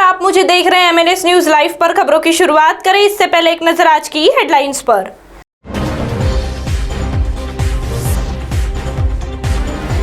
आप मुझे देख रहे हैं एमएनएस न्यूज लाइव पर। खबरों की शुरुआत करें इससे पहले एक नजर आज की हेडलाइंस पर।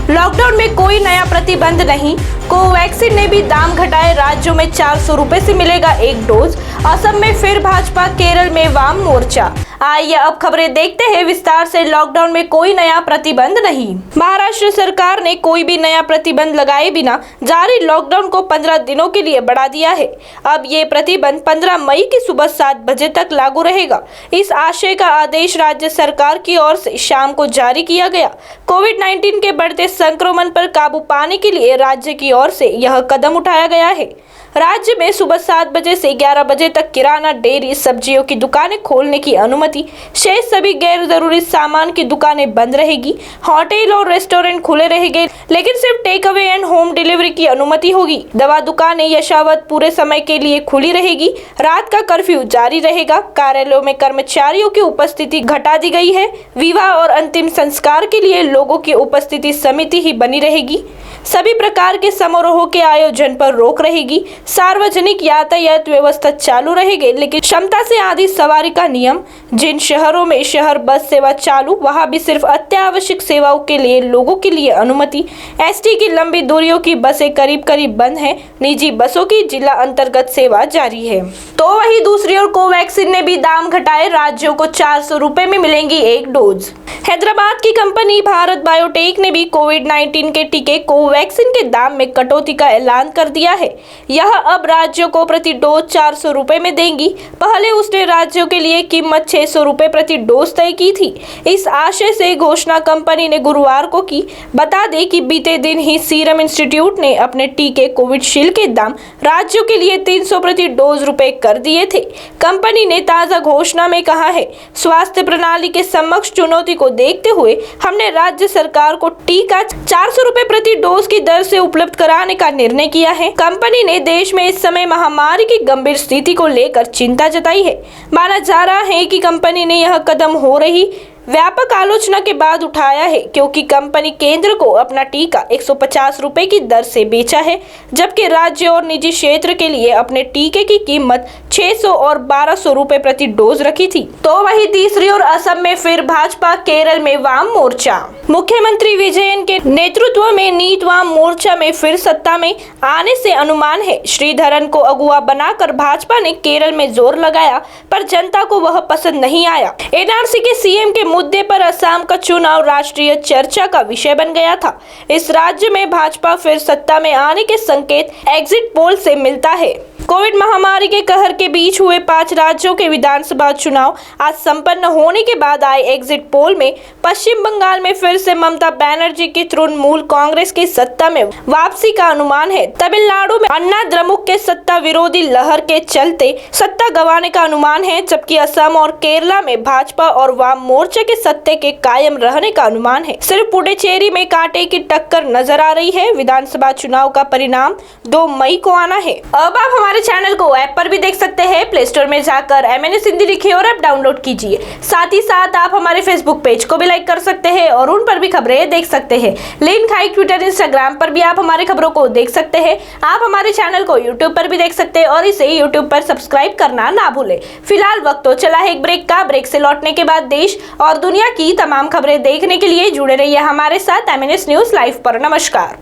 लॉकडाउन में कोई नया प्रतिबंध नहीं, कोवैक्सीन ने भी दाम घटाए, राज्यों में 400 रुपए से मिलेगा एक डोज। असम में फिर भाजपा, केरल में वाम मोर्चा। आइए अब खबरें देखते हैं विस्तार से। लॉकडाउन में कोई नया प्रतिबंध नहीं। महाराष्ट्र सरकार ने कोई भी नया प्रतिबंध लगाए बिना जारी लॉकडाउन को 15 दिनों के लिए बढ़ा दिया है। अब ये प्रतिबंध 15 मई की सुबह 7 बजे तक लागू रहेगा। इस आशय का आदेश राज्य सरकार की ओर से शाम को जारी किया गया। कोविड-19 के बढ़ते संक्रमण पर काबू पाने के लिए राज्य की ओर से यह कदम उठाया गया है। राज्य में सुबह 7 बजे से 11 बजे तक किराना, डेयरी, सब्जियों की दुकानें खोलने की अनुमति। शेष सभी गैर जरूरी सामान की दुकानें बंद रहेगी। होटल और रेस्टोरेंट खुले रहेंगे, लेकिन सिर्फ take away and home delivery की अनुमति होगी। दवा दुकानें यथावत पूरे समय के लिए खुली रहेगी। रात का कर्फ्यू जारी रहेगा। कार्यालयों में कर्मचारियों की उपस्थिति घटा दी गई है। विवाह और अंतिम संस्कार के लिए लोगों की उपस्थिति समिति ही बनी रहेगी। सभी प्रकार के समारोहों के आयोजन पर रोक रहेगी। सार्वजनिक यातायात व्यवस्था चालू रहेगी, लेकिन क्षमता से आधी सवारी का नियम। जिन शहरों में शहर बस सेवा चालू, वहां भी सिर्फ अत्यावश्यक सेवाओं के लिए लोगों के लिए अनुमति। एसटी की लंबी दूरियों की बसें करीब करीब बंद हैं। निजी बसों की जिला अंतर्गत सेवा जारी है। तो वहीं दूसरी ओर कोवैक्सीन ने भी दाम घटाए, राज्यों को 400 रुपए में मिलेंगी एक डोज। हैदराबाद की कंपनी भारत बायोटेक ने भी कोविड-19 के टीके कोवैक्सीन के दाम में कटौती का ऐलान कर दिया है। यह अब राज्यों को प्रति डोज 400 रुपए में देंगी। पहले उसने राज्यों के लिए कीमत 600 रुपए प्रति डोज तय की थी। इस आशय से घोषणा कंपनी ने गुरुवार को की। बता दें कि बीते दिन ही सीरम इंस्टीट्यूट ने अपने टीके कोविशील्ड के दाम राज्यों के लिए 300 प्रति डोज रुपए कर दिए थे। कंपनी ने ताजा घोषणा में कहा है, स्वास्थ्य प्रणाली के समक्ष चुनौती को देखते हुए हमने राज्य सरकार को टीका 400 रुपए प्रति डोज की दर से उपलब्ध कराने का निर्णय किया है। कंपनी ने देश में इस समय महामारी की गंभीर स्थिति को लेकर चिंता जताई है। माना जा रहा है कि कंपनी ने यह कदम हो रही व्यापक आलोचना के बाद उठाया है, क्योंकि कंपनी केंद्र को अपना टीका 150 रुपए की दर से बेचा है, जबकि राज्य और निजी क्षेत्र के लिए अपने टीके की कीमत 600 और 1200 रुपए प्रति डोज रखी थी। तो वहीं तीसरी ओर असम में फिर भाजपा, केरल में वाम मोर्चा। मुख्यमंत्री विजयन के नेतृत्व में नीत वाम मोर्चा में फिर सत्ता में आने से अनुमान है। श्रीधरन को अगुवा बनाकर भाजपा ने केरल में जोर लगाया, पर जनता को वह पसंद नहीं आया। एनआरसी के सीएम के मुद्दे पर असम का चुनाव राष्ट्रीय चर्चा का विषय बन गया था। इस राज्य में भाजपा फिर सत्ता में आने के संकेत एग्जिट पोल से मिलता है। कोविड महामारी के कहर के बीच हुए 5 राज्यों के विधानसभा चुनाव आज संपन्न होने के बाद आए एग्जिट पोल में पश्चिम बंगाल में फिर से ममता बनर्जी की तृणमूल कांग्रेस की सत्ता में वापसी का अनुमान है। तमिलनाडु में अन्ना द्रमुक के सत्ता विरोधी लहर के चलते सत्ता गंवाने का अनुमान है, जबकि असम और केरला में भाजपा और वाम मोर्चा के सत्ते के कायम रहने का अनुमान है। सिर्फ पुडुचेरी में कांटे की टक्कर नजर आ रही है। विधानसभा चुनाव का परिणाम 2 मई को आना है। अब आप हमारे चैनल को ऐप पर भी देख सकते हैं। प्ले स्टोर में जाकर एमएनएस हिंदी लिखिए और ऐप डाउनलोड कीजिए। साथ ही साथ आप हमारे फेसबुक पेज को भी लाइक कर सकते हैं और उन पर भी खबरें देख सकते हैं। लिंक है ट्विटर, इंस्टाग्राम पर भी आप हमारे खबरों को देख सकते हैं। आप हमारे चैनल को यूट्यूब पर भी देख सकते हैं और इसे यूट्यूब पर सब्सक्राइब करना ना भूले। फिलहाल वक्त तो चला है एक ब्रेक का। ब्रेक से लौटने के बाद देश और दुनिया की तमाम खबरें देखने के लिए जुड़े रहिए हमारे साथ एमएनएस न्यूज लाइव पर। नमस्कार।